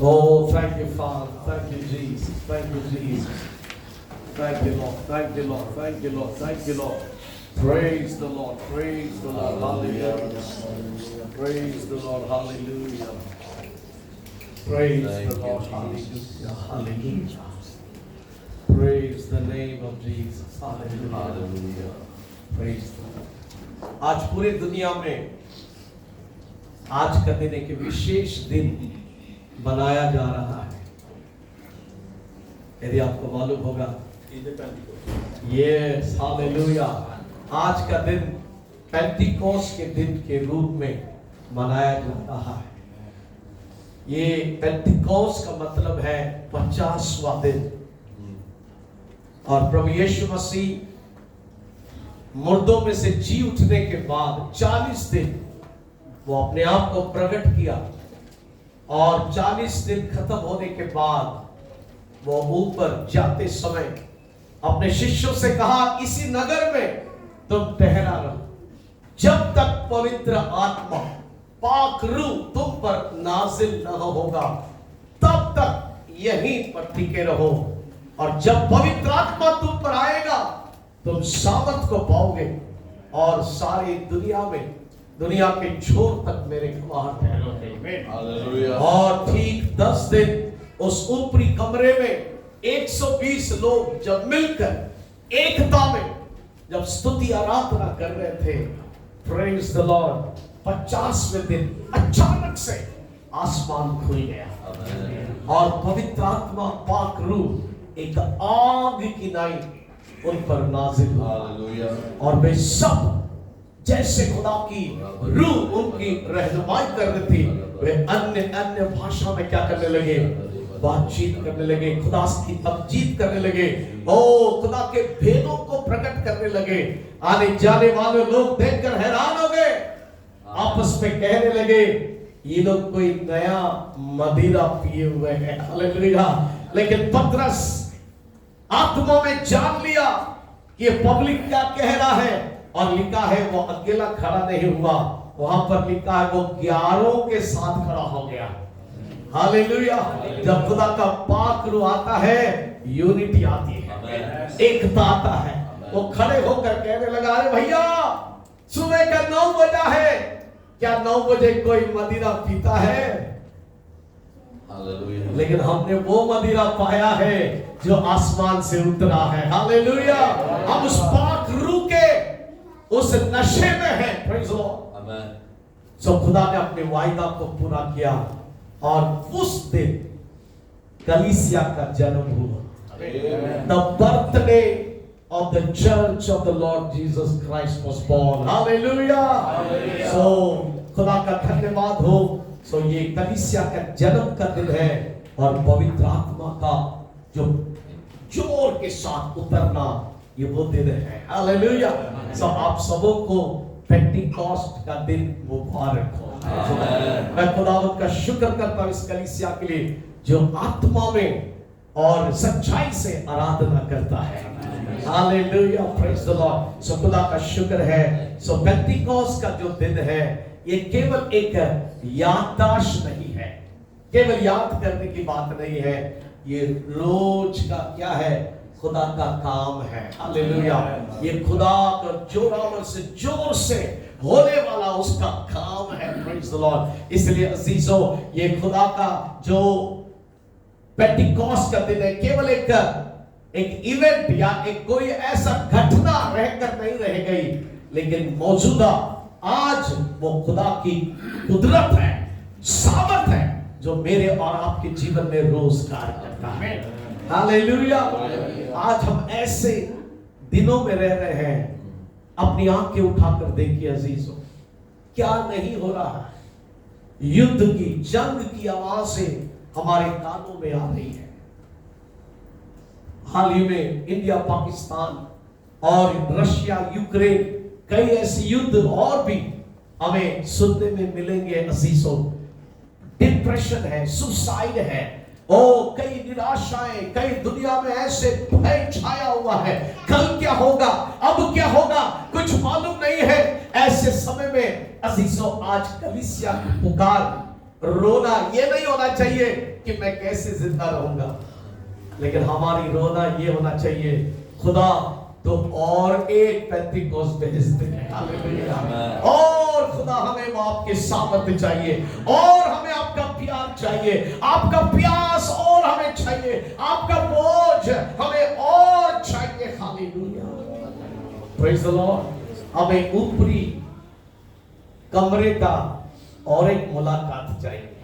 Oh, thank you, Father. Thank you, Jesus. Thank you, Jesus. Thank you, Lord. Thank you, Lord. Thank you, Lord. Thank you, Lord. Praise the Lord. Praise the Lord. Hallelujah. Praise the Lord. Hallelujah. Praise the Lord. Hallelujah. Hallelujah. Praise the name of Jesus. Hallelujah. Hallelujah. Praise the Lord. आज पूरी दुनिया में आज का दिन एक विशेष दिन बनाया जा रहा है। यदि आपको मालूम होगा, यस, हालेलुया, आज का दिन पेंटिकोस्ट के दिन के रूप में मनाया जा रहा है। ये पेंटिकोस्ट का मतलब है 50वां दिन। और प्रभु यीशु मसीह मुर्दों में से जी उठने के बाद 40 दिन वो अपने आप को प्रकट किया, और 40 दिन खत्म होने के बाद वो ऊपर जाते समय अपने शिष्यों से कहा, इसी नगर में तुम ठहरा रहो जब तक पवित्र आत्मा पाक रूह तुम पर नाजिल न होगा, तब तक यहीं पर टिके रहो। और जब पवित्र आत्मा तुम पर आएगा तुम सामर्थ को पाओगे, और सारी दुनिया में, दुनिया के छोर तक मेरे गवाह ठहरोगे। और ठीक 10 दिन उस ऊपरी कमरे में 120 लोग जब मिलकर एकता में जब स्तुति आराधना कर रहे थे, प्रेज द लॉर्ड, 50वें दिन अचानक से आसमान खुल गया और पवित्र आत्मा पाक रूह एक आग की नाई उन पर नाजिल हुआ, और वे सब जैसे खुदा की रूह उनकी रहनुमाई कर रही थी, वे अन्य अन्य भाषा में क्या करने लगे, बातचीत करने लगे, खुदा की तमजीद करने लगे, ओ खुदा के भेदों को प्रकट करने लगे। आने जाने वाले लोग देखकर हैरान हो गए, आपस में कहने लगे, ये लोग कोई नया मदिरा पिए हुए हैं। हालेलुया। लेकिन पतरस आत्मा में जान लिया कि ये पब्लिक क्या कह रहा है, और लिखा है वो अकेला खड़ा नहीं हुआ, वहां पर लिखा है वो 11 के साथ खड़ा हो गया। हालेलुया। जब खुदा का पाक रूह आता है, यूनिटी आती है, एकता आता है। वो खड़े होकर कहने लगा, अरे भैया, सुबह का 9 बजा है, क्या 9 बजे कोई मदिरा पीता है? लेकिन हमने वो मदिरा पाया है जो आसमान से उतरा है। हालेलुया। हम उस पाक रूह के उस नशे में हैं। Praise Lord. आमीन। सो खुदा ने अपने वायदा को पूरा किया, और उस दिन कलीसिया का जन्म हुआ। The birthday of the church of the Lord Jesus Christ was born. Hallelujah. So खुदा का धन्यवाद हो। सो ये कलीसिया का जन्म का दिन है, और पवित्र आत्मा का जो जोर के साथ उतरना, ये वो दिन है। हालेलुया। सो आप सबों को पेंटिकॉस्ट का दिन मुबारक हो। मैं खुदावंद का शुक्र करता हूं इस कलीसिया के लिए जो आत्मा में और सच्चाई से आराधना करता है। Hallelujah. Praise the Lord. So खुदा का शुक्र है। सो पेंटिकॉस्ट का जो दिन है, ये केवल एक याददाश्त नहीं है, केवल याद करने की बात नहीं है, ये रोज का क्या है, खुदा का काम है। हालेलुया। ये खुदा का जोरावर से जोर से होने वाला उसका काम है। Praise the Lord. इसलिए अजीजों, ये खुदा का जो पेंटिकॉस्ट का दिन है, केवल एक इवेंट या एक कोई ऐसा घटना रहकर नहीं रह गई, लेकिन मौजूदा आज वो खुदा की कुदरत है, सामर्थ है, जो मेरे और आपके जीवन में रोज कार्य करता है। हालेलुया। आज हम ऐसे दिनों में रह रहे हैं, अपनी आंखें उठाकर देखिए अजीजों, क्या नहीं हो रहा है। युद्ध की, जंग की आवाजें हमारे कानों में आ रही है। हाल ही में इंडिया पाकिस्तान और रशिया यूक्रेन, कई ऐसे युद्ध और भी हमें सुनने में मिलेंगे अजीजों। डिप्रेशन है, सुसाइड है, ओ कई निराशाएं, कई दुनिया में ऐसे भय छाया हुआ है। कल क्या होगा, अब क्या होगा, कुछ मालूम नहीं है। ऐसे समय में अजीजों, आज कलीसिया की पुकार रोना ये नहीं होना चाहिए कि मैं कैसे जिंदा रहूंगा, लेकिन हमारी रोना ये होना चाहिए, खुदा तो और एक पेंतिकोस्त भेज दे। हालेलुया। और खुदा हमें आपके सामर्थ्य चाहिए, और हमें आपका प्यार चाहिए, आपका प्यास और हमें चाहिए, आपका बोझ हमें और चाहिए। Hallelujah, praise the Lord. हमें ऊपरी कमरे का और एक मुलाकात चाहिए,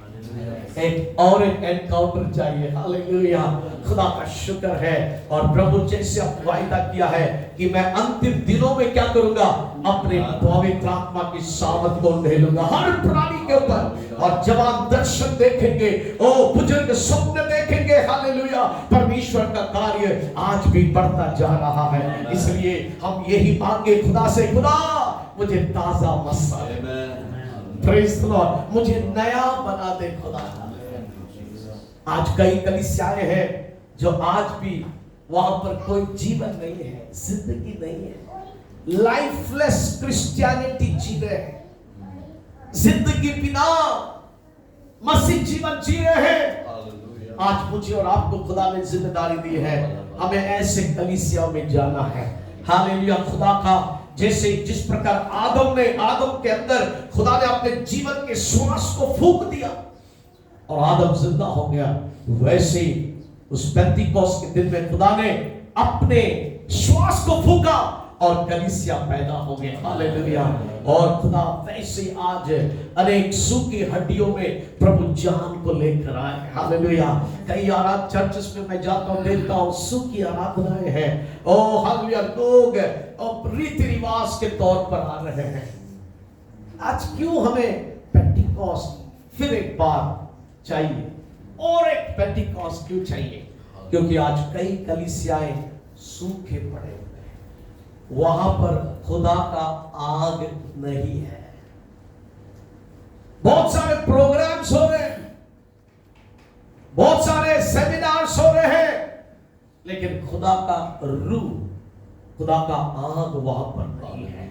एक और एक एनकाउंटर चाहिए। हालेलुया, खुदा का शुक्र है। और प्रभु जैसे वायदा किया है कि मैं अंतिम दिनों में क्या करूंगा, अपने पवित्र आत्मा की सामर्थ को ढेलूंगा हर प्राणी के ऊपर, और जवान दर्शन देखेंगे, ओ बुजुर्ग स्वप्न देखेंगे। हालेलुया, परमेश्वर का कार्य आज भी बढ़ता जा रहा है। इसलिए हम यही मांगे खुदा से, खुदा मुझे ताजा मसा, प्रेज़ द लॉर्ड, मुझे नया बना दे खुदा। आज कई कलीसियाएं हैं जो आज भी वहां पर कोई जीवन नहीं है, जिंदगी नहीं है, लाइफलेस क्रिश्चियनिटी जी रहे हैं, जिंदगी बिना मसीह जीवन जी रहे हैं। आज मुझे और आपको खुदा ने जिम्मेदारी दी है, हमें ऐसे कलीसियाओं में जाना है। हालेलुया, खुदा का जैसे जिस प्रकार आदम के अंदर खुदा ने अपने जीवन के श्वास को फूंक दिया और आदम जिंदा हो गया, वैसे उस पेंतिकोस्त के दिन में खुदा ने अपने श्वास को फूंका और कलीसिया पैदा हो गए। हालेलुया। और खुदा वैसे आज अनेक सूखी हड्डियों में प्रभु जान को लेकर आए। हालेलुया। कई आराध चर्चेस में मैं जाता हूं, देखता हूं सूखी आराधनाएं हैं। ओ हालेलुया, लोग रीति रिवाज के तौर पर आ रहे हैं। आज क्यों हमें पेंटिकॉस्ट फिर एक बार चाहिए, और एक पेंटिकॉस्ट क्यों चाहिए? क्योंकि आज कई कलीसियाएं सूखे पड़े हुए हैं, वहां पर खुदा का आग नहीं है। बहुत सारे प्रोग्राम्स हो रहे हैं, बहुत सारे सेमिनार्स हो रहे हैं, लेकिन खुदा का रूह, खुदा का आग वहां पर नहीं है।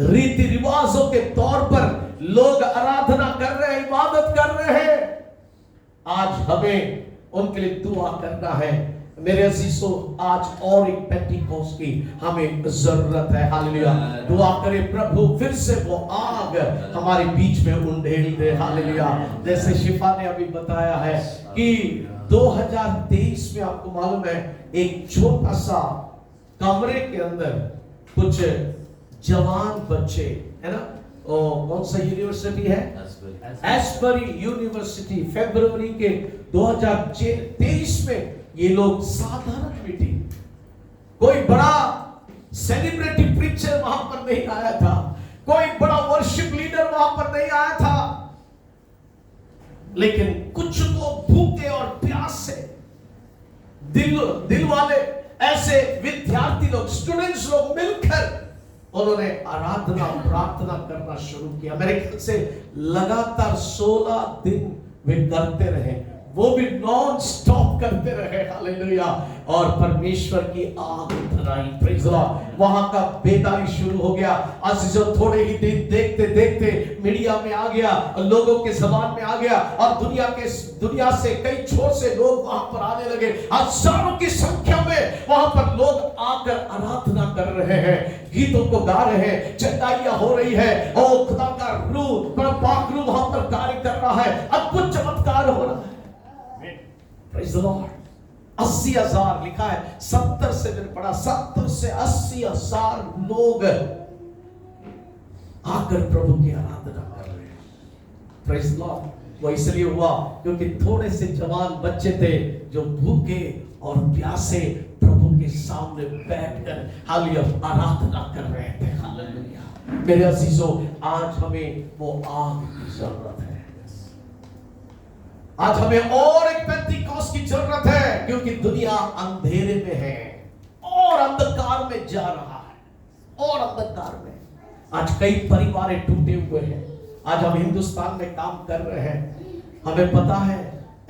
रीति रिवाजों के तौर पर लोग आराधना कर रहे हैं, इबादत कर रहे हैं। आज हमें उनके लिए दुआ करना है। मेरे अजीजों, आज और एक पेंटिकोस्त की हमें जरूरत है। हालेलुया। दुआ करें प्रभु फिर से वो आग हमारे बीच में उंडेल दे। हालेलुया। जैसे शिफा ने अभी बताया है कि 2023 में आपको मालूम है, एक छोटा सा कमरे के अंदर कुछ जवान बच्चे, है ना, कौन सा यूनिवर्सिटी है, एस्बरी यूनिवर्सिटी, फरवरी के 2023 में ये लोग साधारण मीटिंग, कोई बड़ा सेलिब्रिटी प्रीचर वहां पर नहीं आया था, कोई बड़ा वर्शिप लीडर वहां पर नहीं आया था, लेकिन कुछ लोग भूखे और प्यास से दिल वाले ऐसे विद्यार्थी लोग, स्टूडेंट्स लोग मिलकर उन्होंने आराधना प्रार्थना करना शुरू किया। मेरे ख्याल से लगातार 16 दिन वे करते रहे, वो भी नॉन स्टॉप करते रहे। हालेलुया। और परमेश्वर की आग उतर आई। Praise the Lord. वहां का बेदारी शुरू हो गया। अजीजों, थोड़े ही दिन देखते देखते मीडिया में आ गया, लोगों के जबान में आ गया, और दुनिया से कई छोर से लोग वहां पर आने लगे। हजारों की संख्या में वहां पर लोग आकर आराधना कर रहे हैं, गीतों को गा रहे हैं, चंदाइयां हो रही है, और खुदा का रूह, पाक रूह वहां पर कार्य कर रहा है, अद्भुत चमत्कार हो रहा है। Praise the Lord। 80,000 लिखा है, 70 से मैंने पढ़ा, 70 से 80,000 लोग आकर प्रभु की आराधना कर रहे हैं। Praise the Lord। वो इसलिए हुआ क्योंकि थोड़े से जवान बच्चे थे जो भूखे और प्यासे प्रभु के सामने बैठकर हालेलुया आराधना कर रहे थे। हालेलुया। मेरे अजीजों, आज हमें वो आग की जरूरत है। आज हमें और एक पेंटिकोस्त की जरूरत है, क्योंकि दुनिया अंधेरे में है और अंधकार में जा रहा है, और अंधकार में। आज कई परिवार टूटे हुए हैं। आज हम हिंदुस्तान में काम कर रहे हैं, हमें पता है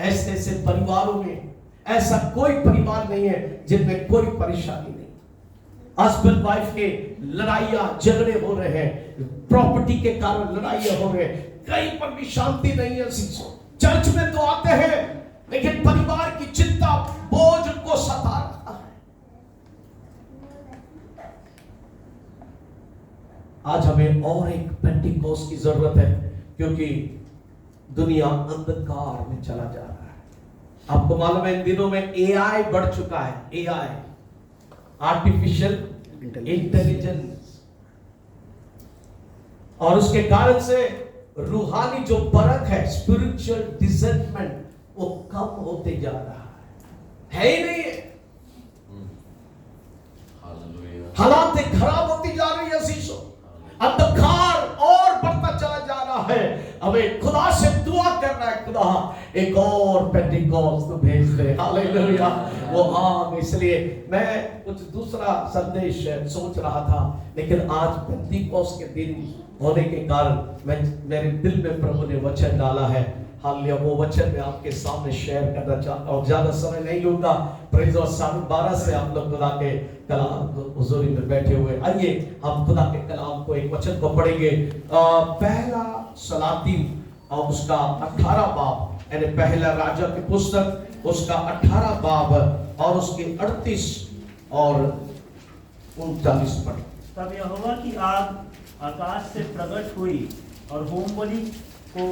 ऐसे ऐसे परिवारों में ऐसा कोई परिवार नहीं है जिनमें कोई परेशानी नहीं। हस्बैंड वाइफ के लड़ाइयां झगड़े हो रहे हैं, प्रॉपर्टी के कारण लड़ाइयां हो रहे हैं, कहीं पर भी शांति नहीं है। चर्च में तो आते हैं लेकिन परिवार की चिंता बोझ उनको सता रहा है। आज हमें और एक पेंटिकोस्ट की जरूरत है, क्योंकि दुनिया अंधकार में चला जा रहा है। आपको मालूम है इन दिनों में एआई बढ़ चुका है, एआई, आर्टिफिशियल इंटेलिजेंस, और उसके कारण से रूहानी जो परख है, स्पिरिचुअल डिसर्नमेंट, वो कम होते जा रहा है ही नहीं है। हालातें खराब होती जा रही है, शीशो अंधकार और बढ़ता चला जा रहा है। हमें खुदा से दुआ करना है, खुदा एक और पेंटिकोस्ट भेज दे। हालेलुया। वो इसलिए मैं कुछ दूसरा संदेश सोच रहा था, लेकिन आज पेंटिकोस्ट के दिन होने के कारण मेरे दिल में प्रभु ने वचन डाला है। हालेलुया। वो वचन मैं आपके सामने शेयर करना चाहता हूँ। ज्यादा समय नहीं लूंगा। प्रेज़ और 12:30 से हम लोग खुदा के कलाम हुजूरी में बैठे हुए। आइए हम खुदा के कलाम को, एक वचन को पढ़ेंगे। पहला सलातीन और उसका 18 बाब, यानी पहला राजा की पुस्तक उसका 18 बाब और उसके 38 और 39 पढ़। तब यहोवा की आग आकाश से प्रकट हुई और होमबलि को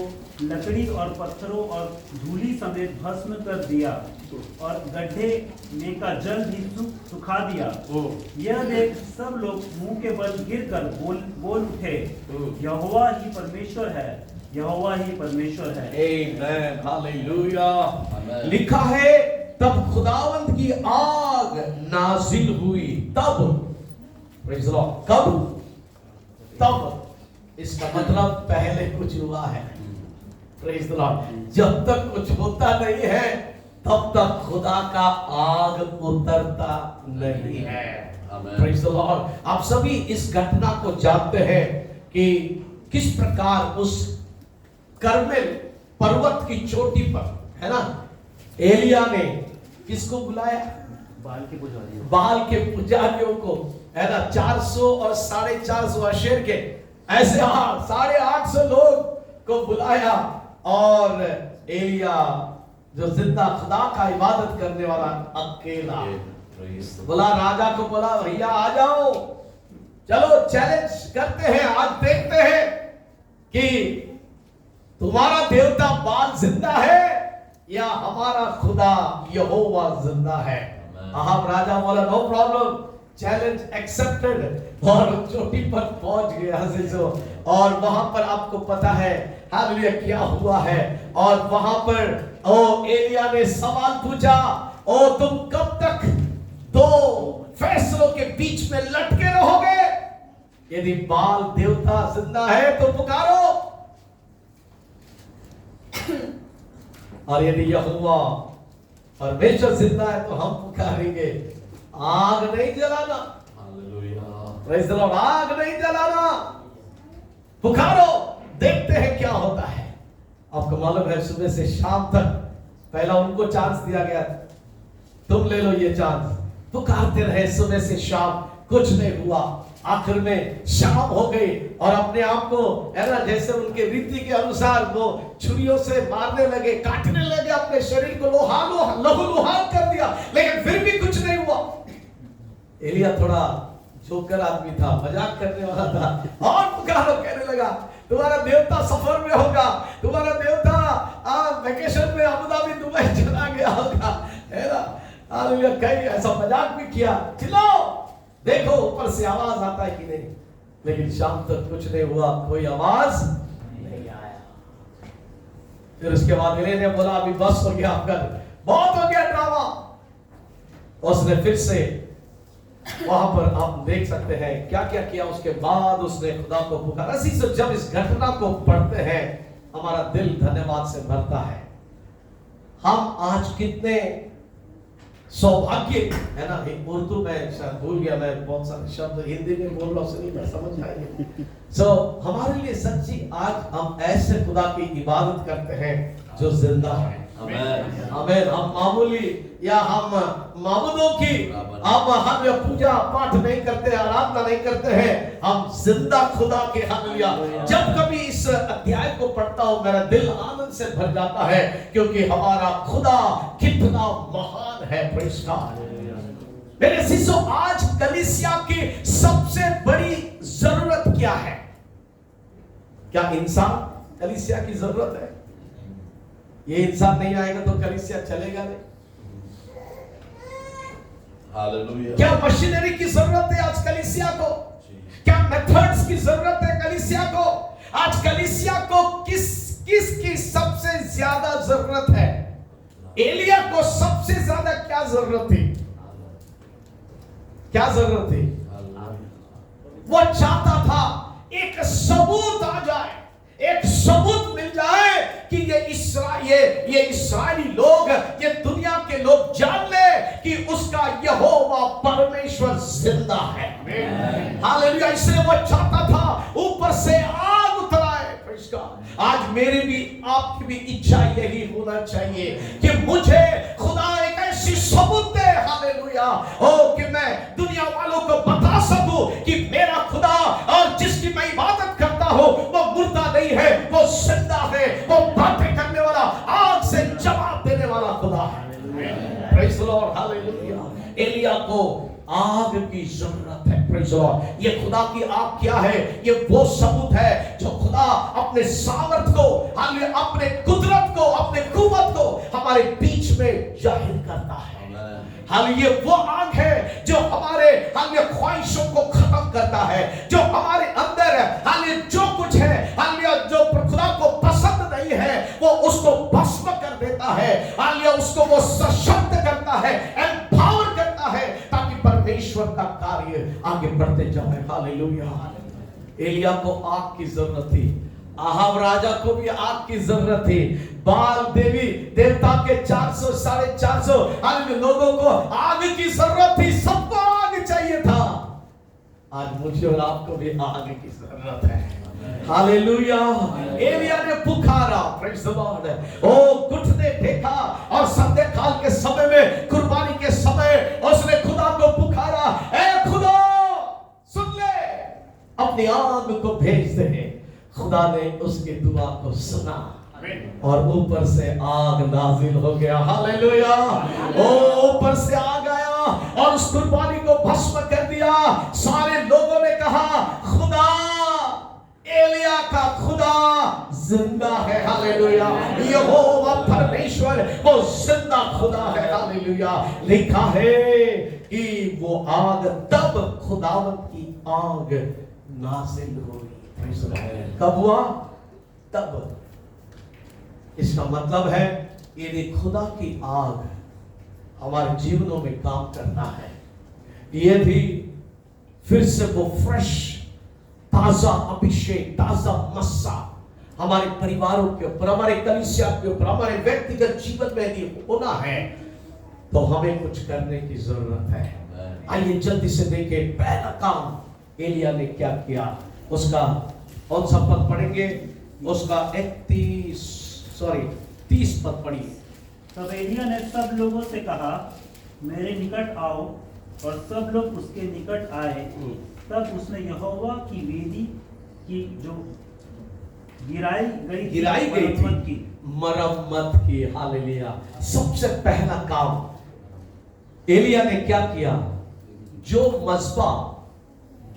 लकड़ी और पत्थरों और धूली समेत भस्म कर दिया और गड्ढे में का जल भी सुखा दिया। यह देख सब लोग मुंह के बल गिरकर बोल उठे, यहोवा ही परमेश्वर है, यहोवा ही परमेश्वर है। आमीन, हालेलुया। लिखा है तब खुदावंद की आग नाजिल हुई। तब, प्रेज़ द लॉर्ड, कब? तब। इसका मतलब पहले कुछ हुआ है। Praise the Lord. जब तक कुछ होता नहीं है तब तक खुदा का आग उतरता नहीं है। Praise the Lord. आप सभी इस घटना को जानते हैं कि किस प्रकार उस कर्मेल पर्वत की चोटी पर, है ना, एलिया ने किसको बुलाया? बाल के पुजारियों को, है ना, 400 और 450 अशेर के ऐसे 850 लोग को बुलाया, और एलिया जो जिंदा खुदा का इबादत करने वाला अकेला बोला, राजा को बोला, भैया आ जाओ, चलो चैलेंज करते हैं, आज देखते हैं कि तुम्हारा देवता बाल जिंदा है या हमारा खुदा यहोवा जिंदा है। अहाब राजा बोला, नो प्रॉब्लम, चैलेंज एक्सेप्टेड, और चोटी पर पहुंच गया अजीजों। और वहां पर आपको पता है हालेलुया क्या हुआ है। और वहां पर एलिया ने सवाल पूछा, तुम कब तक दो फैसलों के बीच में लटके रहोगे? यदि बाल देवता जिंदा है तो पुकारो, और यदि यहोवा परमेश्वर जिंदा है तो हम पुकारेंगे। आग नहीं जलाना, प्रेज़ द लॉर्ड, आग नहीं जलाना, पुकारो, देखते हैं क्या होता है। आपको मालूम है सुबह से शाम तक पहला उनको चांस दिया गया, तुम ले लो ये चांस। पुकारते रहे सुबह से शाम, कुछ नहीं हुआ। आखिर में शाम हो गई और अपने आप को, है ना, जैसे उनके रीति के अनुसार वो छुरियों से मारने लगे, काटने लगे, अपने शरीर को लहूलुहान कर दिया, लेकिन फिर भी कुछ नहीं हुआ। एलिया थोड़ा जोकर आदमी था, मजाक करने वाला था, और पुकारो, कहने लगा, तुम्हारा देवता सफर में होगा, तुम्हारा देवता वेकेशन में अबू धाबी दुबई चला गया होगा, है ना। हालेलुया। कहीं ऐसा मजाक भी किया, चिल्लाओ, देखो ऊपर से आवाज आता है कि नहीं, लेकिन शाम तक कुछ नहीं हुआ, कोई आवाज नहीं आया। फिर उसके बाद एलिया ने बोला, अभी बस हो गया, आपका बहुत हो गया ड्रामा। उसने फिर से वहां पर आप देख सकते हैं क्या क्या किया। उसके बाद उसने खुदा को पुकारा। इसी से जब इस घटना को पढ़ते हैं हमारा दिल धन्यवाद से भरता है। हम आज कितने सौभाग्य, है ना। उर्दू में शायद भूल गया मैं, बहुत सारे शब्द हिंदी में बोल रहा हूँ, मैं समझ आएंगे। हमारे लिए सच्ची आज हम ऐसे खुदा की इबादत करते हैं जो जिंदा है। आमीन। हम मामूली या हम मामूलों की हम या पूजा पाठ नहीं करते, आराधना नहीं करते हैं, हम जिंदा खुदा के हालेलुया। जब कभी इस अध्याय को पढ़ता हूं मेरा दिल आनंद से भर जाता है, क्योंकि हमारा खुदा कितना महान है। Praise God. मेरे शिष्यों, आज कलीसिया की सबसे बड़ी जरूरत क्या है? क्या इंसान कलीसिया की जरूरत है? ये इंसान नहीं आएगा तो कलीसिया चलेगा नहीं। हालेलुया। क्या मशीनरी की जरूरत है आज कलीसिया को? क्या मेथड्स की जरूरत है कलीसिया को? आज कलीसिया को किसकी सबसे ज्यादा जरूरत है? एलिया को सबसे ज्यादा क्या जरूरत थी? क्या जरूरत थी? वो चाहता था एक सबूत आ जाए, एक सबूत मिल जाए कि ये इस्राएली लोग, ये दुनिया के लोग जान ले कि उसका यहोवा परमेश्वर जिंदा है। हालेलुया। इसलिए वो चाहता था ऊपर से आग उतराए। आज मेरी भी आपकी भी इच्छा यही होना चाहिए कि मुझे खुदा एक ऐसी सबूत दे, हालेलुया, कि मैं दुनिया वालों को बता सकूं कि मेरा खुदा और जिसकी मैं इबादत करता हूं वो मुर्दा नहीं है, वो जिंदा है, वो बातें करने वाला, आग से जवाब देने वाला खुदा है। Praise the lord. हालेलुया। एलिया को आग की जरूरत है। Praise the lord. ये खुदा की आग क्या है? ये वो सबूत है जो खुदा अपने सामर्थ को, अपने कुदरत को, अपने कुव्वत को हमारे बीच में जाहिर करता है। ये वो आग है जो हमारे ख्वाहिशों को खत्म करता है, जो हमारे अंदर जो कुछ है जो खुदा को पसंद नहीं है वो उसको भस्म कर देता है। उसको वो सशक्त करता है, एम्पावर करता है, ताकि परमेश्वर का कार्य आगे बढ़ते जाए। हालेलुया। एलिया को आग की जरूरत थी, आहाब राजा को भी आग की जरूरत थी, बाल देवी देवता के 400 450 लोगों को आग की जरूरत थी, सबको आग चाहिए था। आज मुझे और आपको भी आग की जरूरत है। हालेलुया। एलिया ने पुकारा, प्रेज़ द लॉर्ड, घुटने टेका और संध्या काल के समय में, कुर्बानी के समय उसने खुदा को पुकारा, ऐ खुदा सुन ले, अपनी आग को भेज दे। खुदा ने उसकी दुआ को सुना और ऊपर से आग नाजिल हो गया। हालेलुया। ऊपर से आग आया और उस कुर्बानी को भस्म कर दिया। सारे लोगों ने कहा खुदा, एलिया का खुदा जिंदा है। हालेलुया। यहोवा परमेश्वर वो जिंदा खुदा है। हालेलुया। लिखा है कि वो आग, तब खुदावंत की आग नाजिल हुई। कब हुआ? तब। इसका मतलब है यदि खुदा की आग हमारे जीवनों में काम करना है, यदि फिर से वो फ्रेश, ताजा अभिषेक, ताजा मस्सा हमारे परिवारों के ऊपर, हमारे कलीसिया के ऊपर, हमारे व्यक्तिगत जीवन में यदि होना है, तो हमें कुछ करने की जरूरत है। आइए जल्दी से देखें पहला काम एलिया ने क्या किया। उसका कौन सा पद पढ़ेंगे? उसका 30 पद पढ़िए। तब एलिया ने सब लोगों से कहा, मेरे निकट आओ, और सब लोग उसके निकट आए। तब उसने यहोवा की वेदी की जो गिराई गई थी मरम्मत की। हालेलुया। सबसे पहला काम एलिया ने क्या किया? जो मज़बा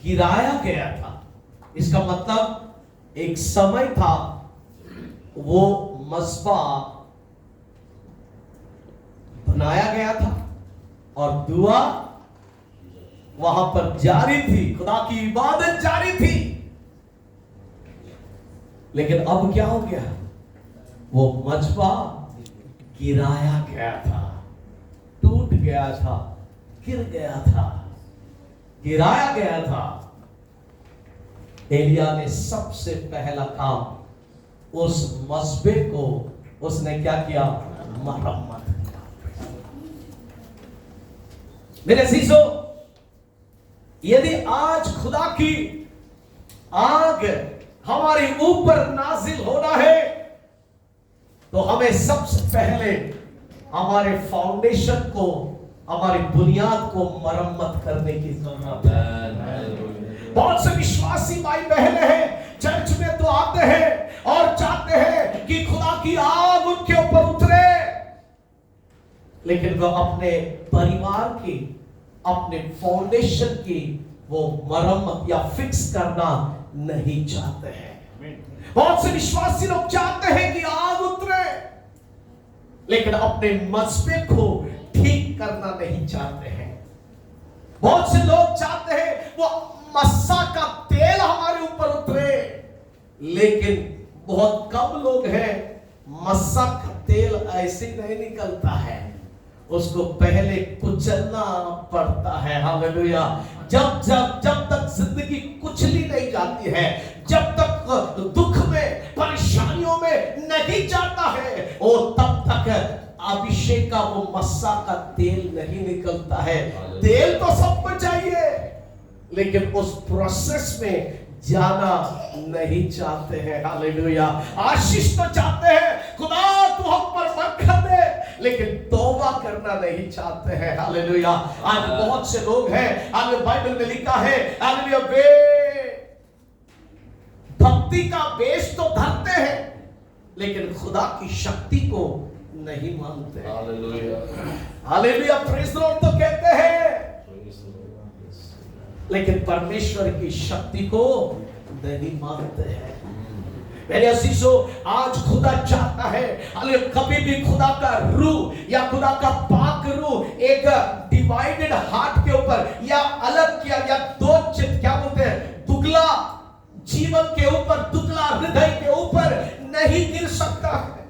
गिराया गया था, इसका मतलब एक समय था वो मज़बा बनाया गया था और दुआ वहां पर जारी थी, खुदा की इबादत जारी थी। लेकिन अब क्या हो गया? वो मज़बा गिराया गया था, टूट गया था, गिर गया था, गिराया गया था। एलिया ने सबसे पहला काम उस मसबे को उसने क्या किया? मरम्मत किया। मेरे अजीजों, यदि आज खुदा की आग हमारे ऊपर नाजिल होना है तो हमें सबसे पहले हमारे फाउंडेशन को, हमारी बुनियाद को मरम्मत करने की जरूरत है। बहुत से विश्वासी भाई बहनें हैं, चर्च में तो आते हैं और चाहते हैं कि खुदा की आग उनके ऊपर उतरे, लेकिन वो अपने परिवार की, अपने फाउंडेशन की वो मरम्मत या फिक्स करना नहीं चाहते हैं। बहुत से विश्वासी लोग चाहते हैं कि आग उतरे, लेकिन अपने मसबे को ठीक करना नहीं चाहते हैं। बहुत से लोग चाहते हैं वो मस्सा का तेल हमारे ऊपर उतरे, लेकिन बहुत कम लोग हैं, मस्सा का तेल ऐसे नहीं निकलता है, उसको पहले कुचलना पड़ता है। हालेलुया। जब तक जिंदगी कुचली नहीं जाती है, जब तक दुख में, परेशानियों में नहीं जाता है, और तब तक अभिषेक का वो मस्सा का तेल नहीं निकलता है। तेल तो सबको चाहिए, लेकिन उस प्रोसेस में जाना नहीं चाहते हैं। हालेलुया। आशीष तो चाहते हैं, खुदा तू हम पर बरकत दे, लेकिन तौबा करना नहीं चाहते हैं। हालेलुया। आज बहुत से लोग हैं, आज बाइबल में लिखा है, हालेलुया, वे भक्ति का वेश तो धरते हैं, लेकिन खुदा की शक्ति को नहीं मानते। Hallelujah. Hallelujah, praise the Lord तो कहते हैं, लेकिन परमेश्वर की शक्ति को नहीं मानते हैं। मेरे अजीजों, आज खुदा चाहता है, कभी भी खुदा का रूह या खुदा का पाक रूह एक डिवाइडेड हार्ट के ऊपर या अलग किया, या दो चित्त, क्या बोलते हैं, दुगला जीवन के ऊपर, दुगला हृदय के ऊपर नहीं गिर सकता है।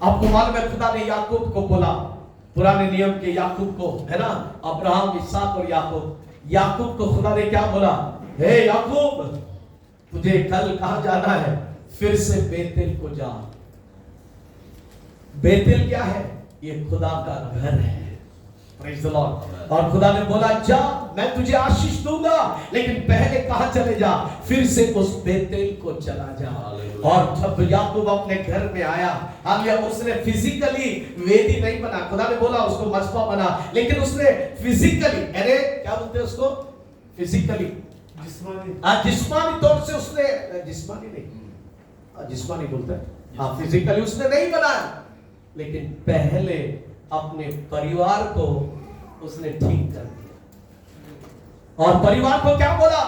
आपको मालूम है, खुदा ने याकूब को बोला, पुराने नियम के याकूब को, है ना, अब्राहम, इसहाक और याकूब को खुदा ने क्या बोला, हे याकूब, तुझे कल कहां जाना है, फिर से बेतेल को जा। बेतेल क्या है? ये खुदा का घर है। Praise the Lord. और खुदा ने बोला, जा, मैं तुझे आशीष दूंगा, लेकिन पहले कहां चले जा, फिर से उस बेतेल को चला जा। और जब याकूब अपने घर में आया, उसने फिजिकली वेदी नहीं बना, खुदा ने बोला उसको मस्बा बना, लेकिन उसने फिजिकली, अरे क्या बोलते हैं उसको, फिजिकली, जिस्मानी तौर से उसने, जिस्मानी नहीं, जिस्मानी बोलते हैं, हाँ, फिजिकली उसने नहीं बनाया, लेकिन पहले अपने परिवार को उसने ठीक कर दिया। और परिवार को क्या बोला,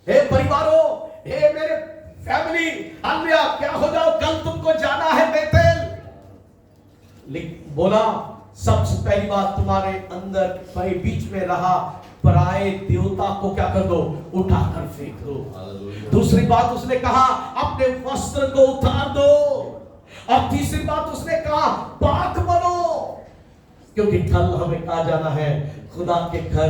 हे परिवारों, हे मेरे फैमिली, हालेलुया, क्या हो जाओ, कल तुमको जाना है बेतेल। बोला, सबसे पहली बात, तुम्हारे अंदर बीच में रहा पराये देवता को क्या कर दो, उठाकर फेंक दो। दूसरी बात उसने कहा, अपने वस्त्र को उतार दो। और तीसरी बात उसने कहा, पाक बनो, क्योंकि कल हमें कहा जाना है, खुदा के घर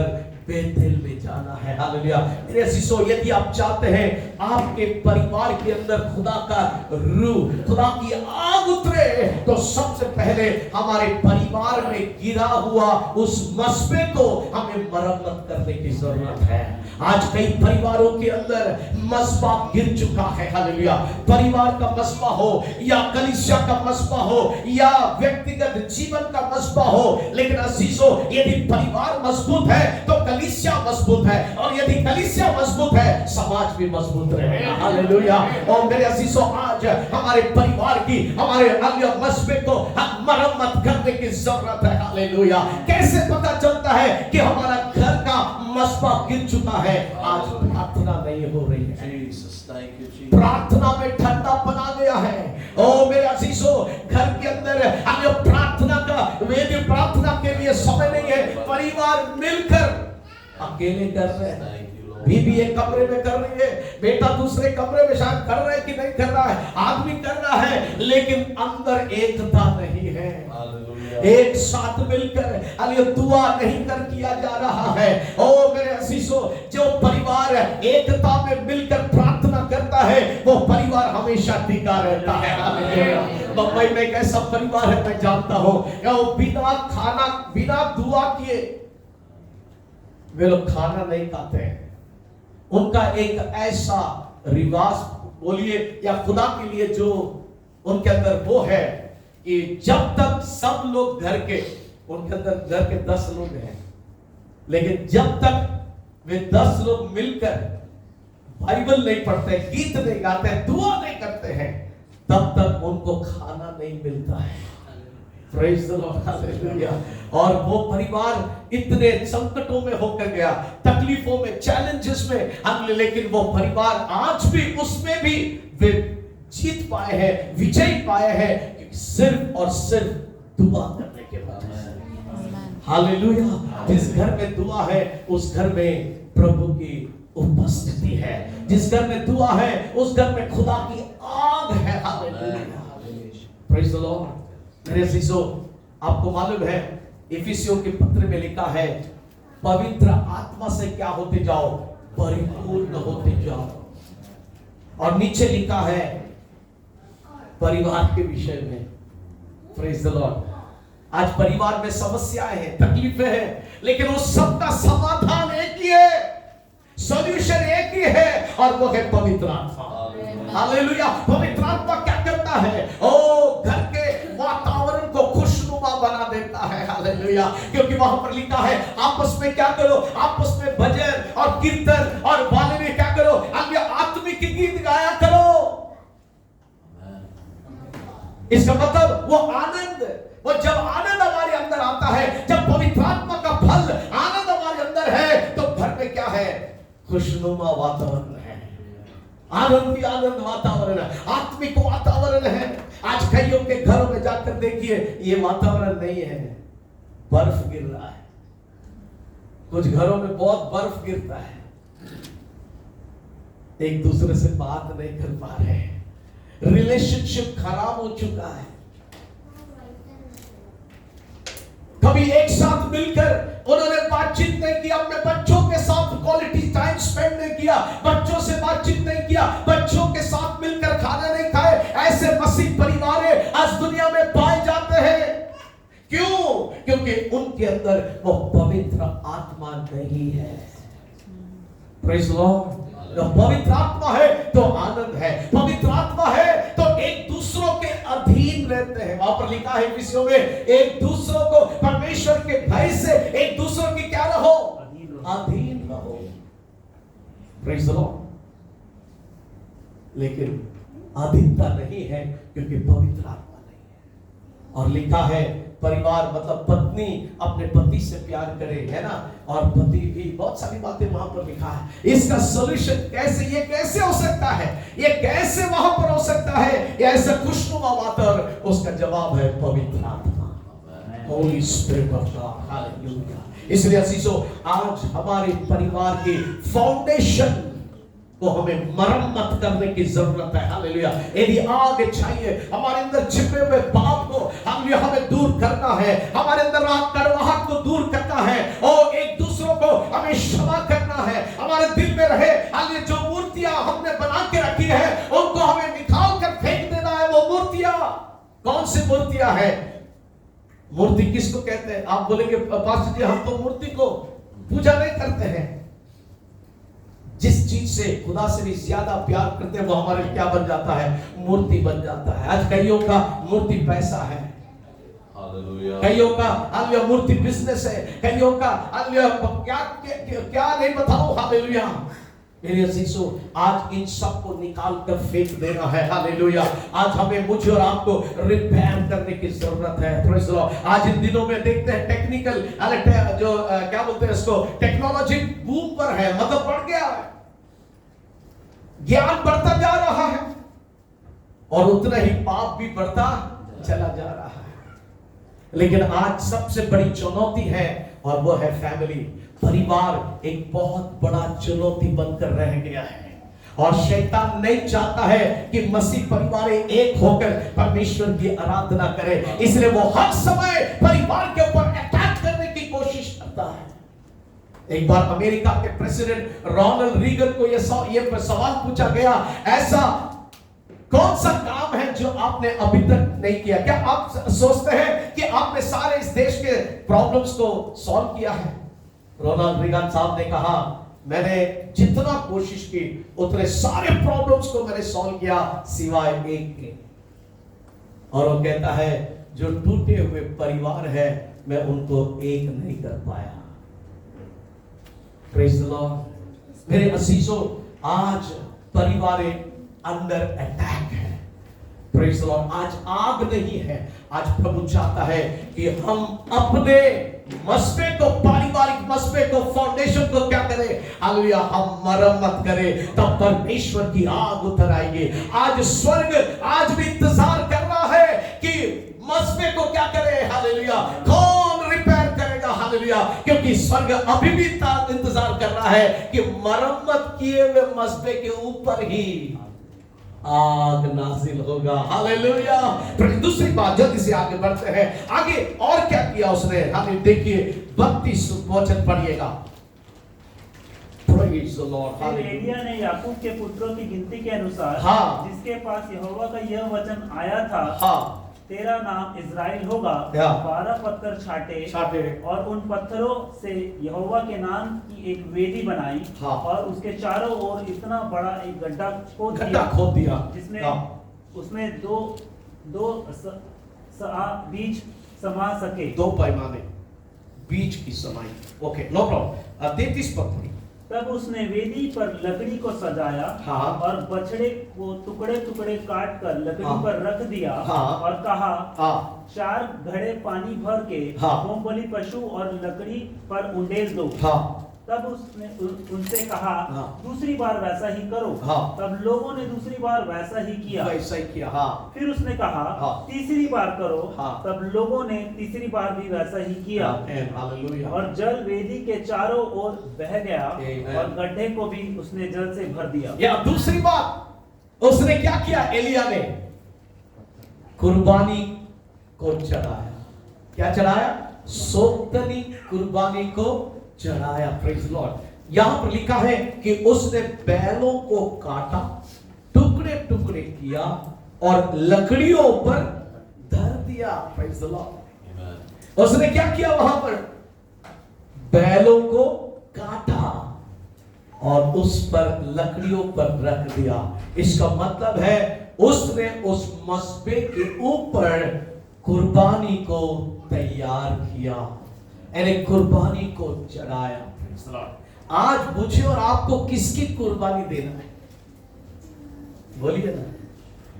बेतेल में जाना है। हालेलुया। मेरे अजीजों, यदि आप चाहते हैं आपके परिवार के अंदर खुदा का रूह, खुदा की आग उतरे, तो सबसे पहले हमारे परिवार में गिरा हुआ उस मसबे को हमें मरम्मत करने की जरूरत है। आज कई परिवारों के अंदर मसबा गिर चुका है। हालेलुया। परिवार का मसबा हो, या कलीसिया का मसबा हो, या व्यक्तिगत जीवन का मसबा हो, लेकिन अजीजों, यदि परिवार मजबूत है तो कलीसिया मजबूत है, और यदि कलीसिया मजबूत है, समाज भी मजबूत रहेगा। हालेलुया। और मेरे अजीजों, आज हमारे परिवार की, हमारे अन्य मसबे को मरम्मत करने की जरूरत है। हालेलुया। कैसे पता चलता है कि हमारा घर का मसबा गिर चुका है? आज प्रार्थना नहीं हो रही है। प्रार्थना में ठंडापन आ गया है। ओ मेरे अजीजों, घर के अंदर प्रार्थना का, वेदी प्रार्थना के लिए समय नहीं है। परिवार मिलकर अकेले कर रहे हैं, बीवी एक कमरे में कर रही है, बेटा दूसरे कमरे में शायद कर रहा है कि नहीं कर रहा है, आदमी कर रहा है, लेकिन अंदर एकता नहीं है। एक साथ मिलकर दुआ नहीं कर किया जा रहा है। ओ मेरे अजीजों, जो परिवार एकता में मिलकर प्रार्थना करता है, वो परिवार हमेशा टिका रहता है। बम्बई में एक ऐसा परिवार है, मैं जानता हूँ, बिना खाना, बिना दुआ किए वे लोग खाना नहीं खाते हैं। उनका एक ऐसा रिवाज बोलिए, या खुदा के लिए जो उनके अंदर वो है कि जब तक सब लोग घर के, उनके अंदर घर के 10 लोग हैं, लेकिन जब तक वे 10 लोग मिलकर बाइबल नहीं पढ़ते, गीत नहीं गाते, दुआ नहीं करते हैं, तब तक उनको खाना नहीं मिलता है। Praise the Lord, hallelujah. और वो परिवार इतने संकटों में होकर गया, तकलीफों में, चैलेंजेस में, लेकिन वो परिवार आज भी, उसमें भी वे जीत पाए हैं, विजय पाए हैं, सिर्फ और सिर्फ दुआ करने के वजह से। हालेलुया। जिस घर में दुआ है उस घर में प्रभु की उपस्थिति है, जिस घर में दुआ है उस घर में खुदा की आग है। हालेलुया। Praise the Lord. मेरे अजीजों, आपको मालूम है इफिसियों के पत्र में लिखा है, पवित्र आत्मा से क्या होते जाओ, परिपूर्ण होते जाओ। और नीचे लिखा है परिवार के विषय में। Praise the Lord. आज परिवार में समस्याएं हैं, तकलीफें हैं, लेकिन उस सब का समाधान एक ही है, सॉल्यूशन एक ही है, और वो है पवित्र आत्मा। हालेलुया। पवित्र आत्मा क्या करता है? ओ घर के वातावरण को खुशनुमा बना देता है। हालेलुया। क्योंकि वहां पर लिखा है आपस में क्या करो, आपस में भजन और कीर्तन और वाले में क्या करो, अन्य आत्मिक गीत गाया करो। इसका मतलब वो आनंद, वो जब आनंद हमारे अंदर आता है, जब पवित्र आत्मा का फल आनंद हमारे अंदर है, तो घर में क्या है, खुशनुमा वातावरण है, आनंद ही आनंद वातावरण है, आत्मिक वातावरण है। आज कईयों के घरों में जाकर देखिए, ये वातावरण नहीं है, बर्फ गिर रहा है। कुछ घरों में बहुत बर्फ गिरता है, एक दूसरे से बात नहीं कर पा रहे, रिलेशनशिप खराब हो चुका है। कभी एक साथ मिलकर उन्होंने बातचीत नहीं की, अपने बच्चों के साथ क्वालिटी टाइम स्पेंड नहीं किया, बच्चों से बातचीत नहीं किया, बच्चों के साथ मिलकर खाना नहीं खाए। ऐसे मसीह परिवार आज दुनिया में पाए जाते हैं। क्यों? क्योंकि उनके अंदर वो पवित्र आत्मा नहीं है। Praise the Lord. पवित्र आत्मा है तो आनंद है, पवित्र आत्मा है तो एक दूसरों के अधीन रहते हैं। वहां पर लिखा है विषयों में, एक दूसरों को परमेश्वर के भय से एक दूसरों की क्या रहो, अधीन रहो। Praise the Lord. लेकिन अधीनता नहीं है क्योंकि पवित्र आत्मा नहीं है। और लिखा है परिवार मतलब पत्नी अपने पति से प्यार करे, है ना, और पति भी, बहुत सारी बातें वहां पर लिखा है। इसका सॉल्यूशन कैसे, ये कैसे हो सकता है, ये कैसे वहां पर हो सकता है, ये ऐसा खुशनुमा वातावरण, उसका जवाब है पवित्र आत्मा, Holi spirit of God. Hallelujah. इसलिए अजीजों, आज हमारे परिवार की फाउंडेशन को हमें मरम्मत करने की जरूरत है। हालेलुया। यदि आग चाहिए, हमारे अंदर छिपे हुए पाप को हमें दूर करना है, हमारे अंदर कड़वाहट को दूर करना है, और एक दूसरों को हमें क्षमा करना है। हमारे दिल में रहे हालेलुया जो मूर्तियां हमने बना के रखी है, उनको हमें निकाल कर फेंक देना है। वो मूर्तियां कौन सी मूर्तियां है? मूर्ति किसको कहते हैं? आप बोलेंगे पास्टर जी हम तो मूर्ति को पूजा नहीं करते हैं। जिस चीज से खुदा से भी ज्यादा प्यार करते हैं वो हमारे क्या बन जाता है, मूर्ति बन जाता है। आज कईयों का मूर्ति पैसा है, कईयों का हालेलुया मूर्ति बिजनेस है, कईयों का हालेलुया क्या नहीं बताओ। हालेलुया। मेरे अजीजों, आज इन सब को निकाल कर फेंक देना है। हालेलुया। आज हमें, मुझे और आपको रिपेयर करने की जरूरत है। Praise the Lord. आज इन दिनों में देखते हैं टेक्निकल जो क्या बोलते हैं इसको, टेक्नोलॉजी बूम पर है, मतलब बढ़ गया है, ज्ञान बढ़ता जा रहा है और उतना ही पाप भी बढ़ता चला जा रहा है। लेकिन आज सबसे बड़ी चुनौती है और वो है फैमिली, परिवार एक बहुत बड़ा चुनौती बनकर रह गया है। और शैतान नहीं चाहता है कि मसीह परिवार एक होकर परमेश्वर की आराधना करे, इसलिए वो हर समय परिवार के ऊपर अटैक करने की कोशिश करता है। एक बार अमेरिका के प्रेसिडेंट रोनाल्ड रीगन को ये सवाल पूछा गया, ऐसा कौन सा काम है जो आपने अभी तक नहीं किया? क्या आप सोचते हैं कि आपने सारे इस देश के प्रॉब्लम्स को सॉल्व किया है? रोनाल्ड रीगन साहब ने कहा, मैंने जितना कोशिश की उतने सारे प्रॉब्लम्स को मैंने सॉल्व किया सिवाय एक के। और वो कहता है जो टूटे हुए परिवार है मैं उनको एक नहीं कर पाया। Praise the Lord. मेरे अजीजों, आज परिवार अंडर अटैक है। Praise the Lord. आज आग नहीं है, आज प्रभु चाहता है कि हम अपने मसबे को, पारिवारिक मसबे को, फाउंडेशन को क्या करें, हालेलुया, हम मरम्मत करें, तब परमेश्वर की आग उतर आएगी। आज स्वर्ग आज भी इंतजार कर रहा है कि मसबे को क्या करे, हालेलुया, कौन रिपेयर करेगा, हालेलुया, क्योंकि स्वर्ग अभी भी इंतजार कर रहा है कि मरम्मत किए हुए मसबे के ऊपर ही आग नाजिल होगा। हालेलुया। फिर दूसरी बात, जल्दी से आगे बढ़ते हैं। आगे और क्या किया उसने, हमें देखिए 32 वचन पढ़िएगा। Praise the Lord. फिर एलिय्याह ने याकूब के पुत्रों की गिनती के अनुसार, हाँ, जिसके पास यहोवा का यह वचन आया था, हाँ, तेरा नाम इज़राइल होगा, 12 पत्थर छाटे और उन पत्थरों से यहोवा के नाम की एक वेदी बनाई, हाँ, और उसके चारों ओर इतना बड़ा एक गड्ढा खोद दिया, जिसमें उसमें दो बीज समा सके, 2 पैमाने बीज की समाई। Okay, no problem. 33 पद। तब उसने वेदी पर लकड़ी को सजाया, हाँ, और बछड़े को टुकड़े टुकड़े काट कर लकड़ी, हाँ, पर रख दिया, हाँ, और कहा, हाँ, 4 घड़े पानी भर के, हाँ, होमबलि पशु और लकड़ी पर उंडेल दो। हाँ, तब उसने उनसे कहा, हाँ, दूसरी बार वैसा ही करो। हाँ, तब लोगों ने दूसरी बार वैसा ही किया। हाँ, फिर उसने कहा, हाँ, तीसरी बार करो। हाँ, तब लोगों ने तीसरी बार भी वैसा ही किया। हाँ, और जल वेदी के चारों ओर बह गया, और गड्ढे को भी उसने जल से भर दिया। या दूसरी बात उसने क्या किया, एलिय्याह ने कुर्बानी को चढ़ाया। क्या चढ़ाया? सोतनी कुर्बानी को चढ़ाया। Praise Lord. यहां पर लिखा है कि उसने बैलों को काटा, टुकड़े टुकड़े किया और लकड़ियों पर धर दिया। Praise Lord. उसने क्या किया? वहां पर बैलों को काटा और उस पर लकड़ियों पर रख दिया। इसका मतलब है उसने उस मसबे के ऊपर कुर्बानी को तैयार किया, यानी कुर्बानी को चढ़ाया। आज मुझे और आपको किसकी कुर्बानी देना है? बोलिए ना,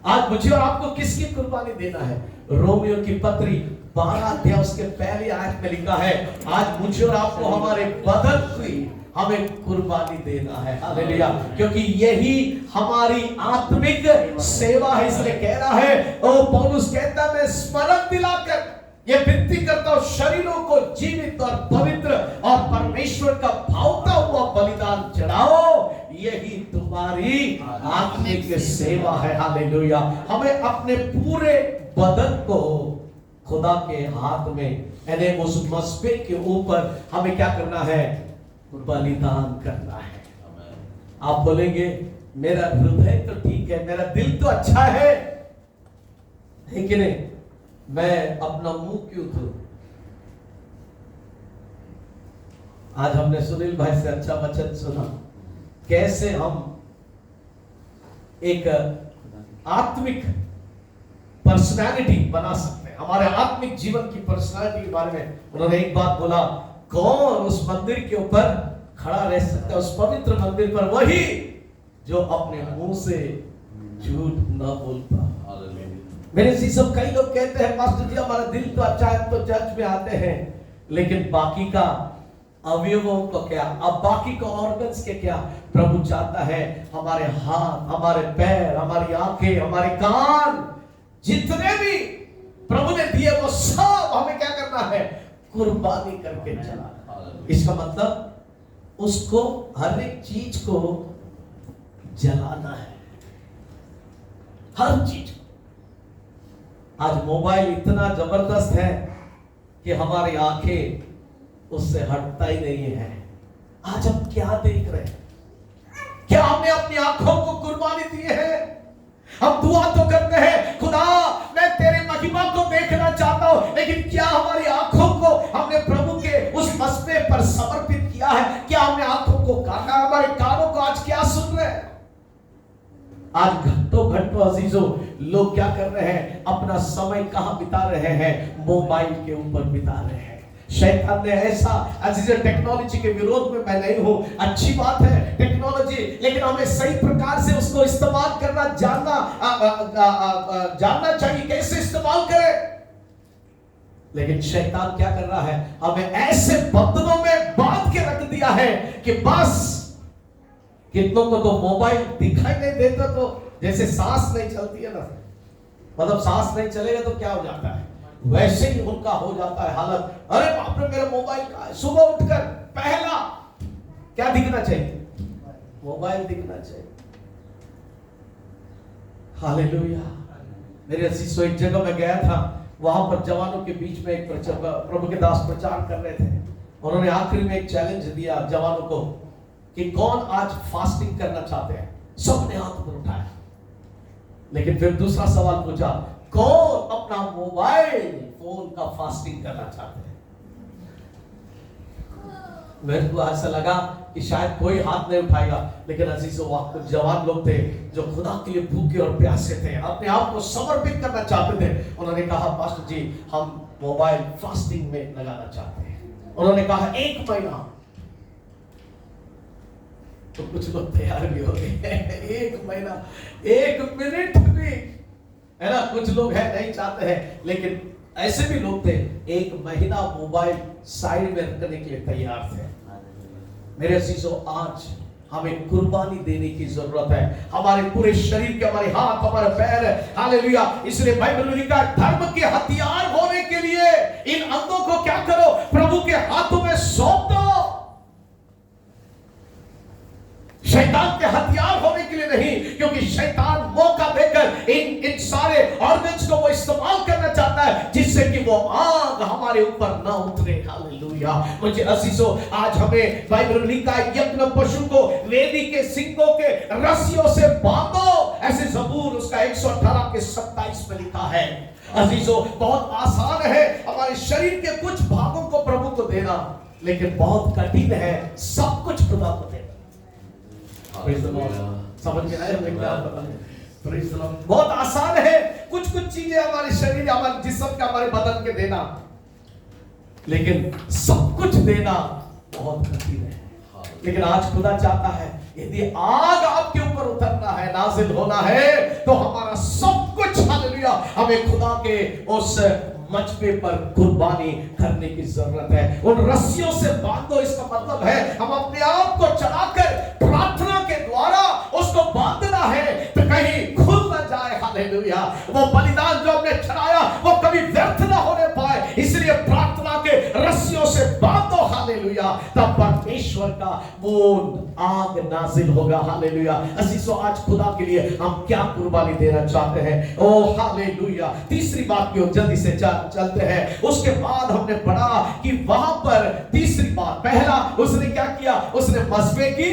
आज मुझे और आपको किसकी कुर्बानी देना है? रोमियो की पत्री 12 अध्याय उसके पहली आयत में लिखा है, आज मुझे और आपको हमारे बदन की हमें कुर्बानी देना है। हालेलुया। क्योंकि यही हमारी आत्मिक सेवा है। इसलिए कह रहा है, ओ पौलुस कहता है, मैं स्मरण दिलाकर ये विनती करता हूं, शरीरों को जीवित और पवित्र और परमेश्वर का भावता हुआ बलिदान चढ़ाओ, यही तुम्हारी आत्मिक सेवा है। हालेलुया। हमें अपने पूरे बदन को खुदा के हाथ में, यानी उस मसबे के ऊपर हमें क्या करना है? बलिदान करना है। आप बोलेंगे मेरा हृदय तो ठीक है, मेरा दिल तो अच्छा है कि नहीं, मैं अपना मुंह क्यों धो? आज हमने सुनील भाई से अच्छा वचन सुना, कैसे हम एक आत्मिक पर्सनालिटी बना सकते हैं, हमारे आत्मिक जीवन की पर्सनालिटी के बारे में उन्होंने एक बात बोला, कौन उस मंदिर के ऊपर खड़ा रह सकता है, उस पवित्र मंदिर पर? वही जो अपने मुंह से झूठ न बोलता। मेरे जी सब कई लोग कहते हैं, मास्टर जी हमारा दिल तो अच्छा है, तो चर्च में आते हैं, लेकिन बाकी का अवयवों को क्या, अब बाकी का ऑर्गन्स के क्या? प्रभु चाहता है हमारे हाथ, हमारे पैर, हमारी आंखें, हमारे कान, जितने भी प्रभु ने दिए वो सब हमें क्या करना है? कुर्बानी करके चलाना। इसका मतलब उसको, हर एक चीज को जलाना है, हर चीज। आज मोबाइल इतना जबरदस्त है कि हमारी आंखें उससे हटता ही नहीं है। आज हम क्या देख रहे हैं? क्या हमने अपनी आंखों को कुर्बानी दी है? हम दुआ तो करते हैं, खुदा मैं तेरे महिमा को देखना चाहता हूं, लेकिन क्या हमारी आंखों को हमने प्रभु के उस मसबे पर समर्पित किया है? क्या हमने आंखों को काटा? हमारे कानों को आज क्या सुन रहे हैं? आज घंटों घंटों अजीजों लोग क्या कर रहे हैं, अपना समय कहां बिता रहे हैं, मोबाइल के ऊपर बिता रहे हैं। शैतान ने ऐसा, अजीजों टेक्नोलॉजी के विरोध में मैं नहीं हूं, अच्छी बात है टेक्नोलॉजी, लेकिन हमें सही प्रकार से उसको इस्तेमाल करना जानना चाहिए, कैसे इस्तेमाल करें। लेकिन शैतान क्या कर रहा है, हमें ऐसे बंधनों में बांध के रख दिया है कि बस कितनों को तो मोबाइल दिखाई नहीं देता, तो जैसे सांस नहीं चलती है ना, मतलब सांस नहीं चलेगा तो क्या हो जाता है, वैसे ही उनका हो जाता है हालत। अरे बाप रे मेरा मोबाइल कहां है। सुबह उठकर पहला क्या दिखना चाहिए, मोबाइल दिखना चाहिए। हालेलुया। मेरे अजीजों एक जगह मैं गया था, वहां पर जवानों के बीच में एक प्रभु के दास प्रचार कर रहे थे। उन्होंने आखिरी में एक चैलेंज दिया जवानों को कि कौन आज फास्टिंग करना चाहते हैं। सबने हाथ पर उठाया, लेकिन फिर दूसरा सवाल पूछा, कौन अपना मोबाइल फोन का फास्टिंग करना चाहते हैं। मेरे को ऐसा लगा कि शायद कोई हाथ नहीं उठाएगा, लेकिन अजीजों वहां कुछ जवान लोग थे जो खुदा के लिए भूखे और प्यासे थे, अपने आप को समर्पित करना चाहते थे। उन्होंने कहा, पास्टर जी हम मोबाइल फास्टिंग में लगाना चाहते हैं। उन्होंने कहा 1 महीना। तो कुछ लोग तैयार भी हो गए 1 महीना, 1 मिनट भी, है ना। कुछ लोग हैं नहीं चाहते हैं, लेकिन ऐसे भी लोग थे 1 महीना मोबाइल साइड में रखने के लिए तैयार थे। मेरे अजीजों आज हमें कुर्बानी देने की जरूरत है, हमारे पूरे शरीर के, हमारे हाथ, हमारे पैर, हालेलुया। इसलिए बाइबल में लिखा है, धर्म के हथियार होने के लिए इन अंगों को क्या करो, प्रभु के हाथों में सौंप दो। शैतान के हथियार होने के लिए नहीं, क्योंकि शैतान मौका देकर इन सारे ऑर्गन्स को वो इस्तेमाल करना चाहता है, जिससे कि वो आग हमारे ऊपर ना उतरे। हालेलुया। मुझे अजीजों आज हमें बाइबल में लिखा है, यज्ञ पशु को वेदी के सिंगों के रस्सियों से बांधो, ऐसे ज़बूर उसका 118 के 27 में लिखा है। अजीजों बहुत आसान है हमारे शरीर के कुछ भागों को प्रभु को देना, लेकिन बहुत कठिन है सब कुछ खुदा को देना। समझ में आया मैं क्या बता रहा हूं? बहुत आसान है कुछ चीजें हमारे शरीर, हमारे जिस्म के, हमारे बदन के देना, लेकिन सब कुछ देना बहुत कठिन है। लेकिन आज खुदा चाहता है, यदि आग आपके ऊपर उतरना है, नाजिल होना है, तो हमारा सब कुछ, हालेलुया, हमें खुदा के उस मजबे पर कुर्बानी करने की जरूरत है। उन रस्सियों से बांधो, इसका मतलब है हम अपने आप को चढ़ाकर प्रार्थना के द्वारा उसको बांधना है, तो कहीं खुल ना जाए। हालेलुया। वो बलिदान जो हमने चढ़ाया वो कभी व्यर्थ ना होने पाए, इसलिए प्रार्थना के रस्सियों से बांधो। हालेलुया। तब परमेश्वर का वो आग नाजिल होगा। हालेलुया। अजीजों आज खुदा के लिए हम क्या कुर्बानी देना चाहते हैं? ओ हालेलुया। तीसरी बात की ओर जल्दी से चलते हैं। उसके बाद हमने पढ़ा कि वहां पर तीसरी बात, पहला उसने क्या किया, उसने मसबे की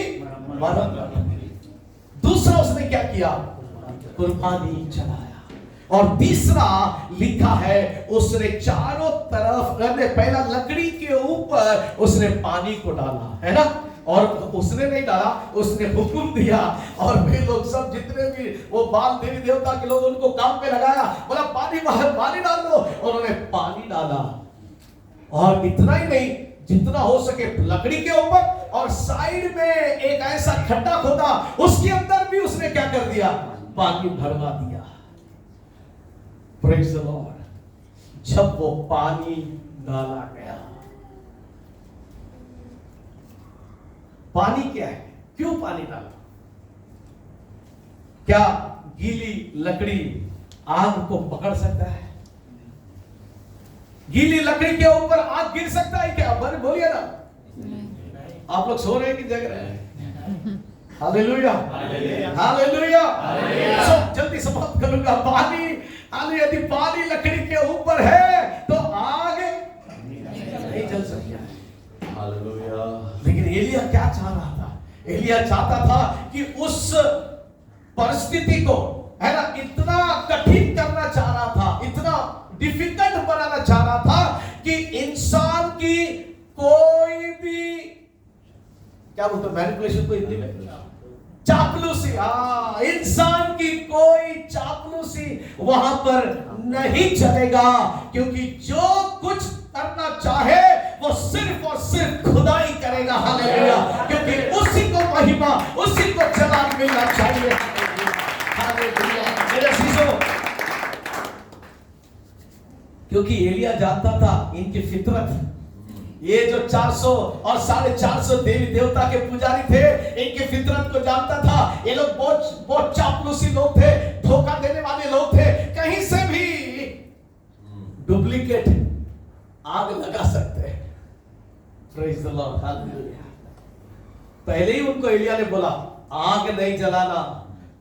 मरम्मत। दूसरा उसने क्या किया, कुर्बानी चढ़ाया। और तीसरा लिखा है उसने चारों तरफ, पहला लकड़ी के ऊपर उसने पानी को डाला, है ना। और उसने नहीं डाला, उसने हुक्म दिया, और वे लोग सब जितने भी वो बाल देवी देवता के लोग, उनको काम पे लगाया, बोला पानी डाल दो। उन्होंने पानी डाला, और इतना ही नहीं, जितना हो सके लकड़ी के ऊपर, और साइड में एक ऐसा खड्डा खोदा, उसके अंदर भी उसने क्या कर दिया, पानी भरवा दिया। Praise the Lord. जब वो पानी डाला गया, पानी क्या है, क्यों पानी डाला? क्या गीली लकड़ी आग को पकड़ सकता है? गीली लकड़ी के ऊपर आग गिर सकता है क्या? बोलिए ना। आप लोग सो रहे हैं कि जग रहे हैं? Hallelujah, hallelujah. सब जल्दी समाप्त करूंगा। पानी, यदि पानी लकड़ी के ऊपर है तो आग नहीं जल सकती है। हालेलुया। लेकिन एलिया क्या चाह रहा था? एलिया चाहता था कि उस परिस्थिति को, है ना, इतना कठिन करना चाह रहा था, इतना डिफिकल्ट बनाना चाह रहा था कि इंसान की कोई भी, क्या बोलते हैं मैनिपुलेशन को हिंदी में, चापलूसी, इंसान की कोई चापलूसी वहां पर नहीं चलेगा, क्योंकि जो कुछ करना चाहे वो सिर्फ और सिर्फ खुदा ही करेगा। हालेलुया, क्योंकि उसी को महिमा, उसी को जलाल मिलना चाहिए। हालेलुया मेरे अजीजों, क्योंकि एलिया जानता था इनकी फितरत, ये जो 400 और 450 देवी देवता के पुजारी थे, इनकी फितरत को जानता था। ये लोग बहुत चापलूसी लोग थे, धोखा देने वाले लोग थे, कहीं से भी डुप्लीकेट आग लगा सकते हैं। Praise the lord, hallelujah. पहले ही उनको एलिया ने बोला आग नहीं जलाना,